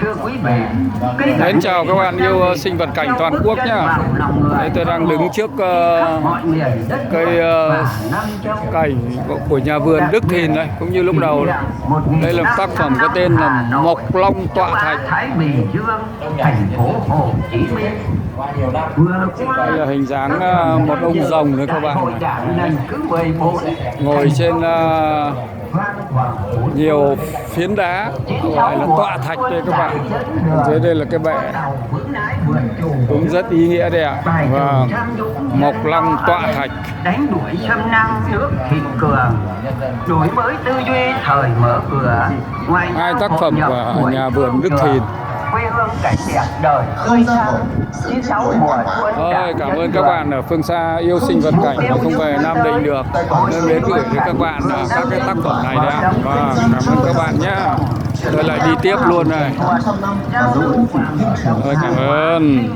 Thưa quý vị, Mến chào các bạn yêu sinh vật cảnh toàn quốc nhá. Đây tôi đang đứng trước cây cảnh của nhà vườn Đức Thìn đây, cũng như lúc đầu. Đây là tác phẩm có tên là Mộc Long Tọa Thạch. Thái Bình Dương, thành phố Hồ Chí Minh. Đây là hình dáng một ông rồng đấy các bạn. Ngồi trên nhiều phiến đá gọi là tọa thạch đây các bạn. Dưới đây là cái bệ cũng rất ý nghĩa đấy ạ. Và Mộc Long Tọa Thạch đánh đuổi xâm năng nước thịt cường, đổi mới tư duy thời mở cửa. Hai tác phẩm của nhà vườn Đức Thìn. Quê hương cảnh đẹp đời khơi xa, 96 mùa xuân. Cảm ơn các bạn ở phương xa yêu sinh vật cảnh mà không về Nam Định được, nên đến gửi đến các bạn các cái tác phẩm này đấy ạ. Và cảm ơn các bạn nhé. Tôi lại đi tiếp luôn này. Cảm ơn.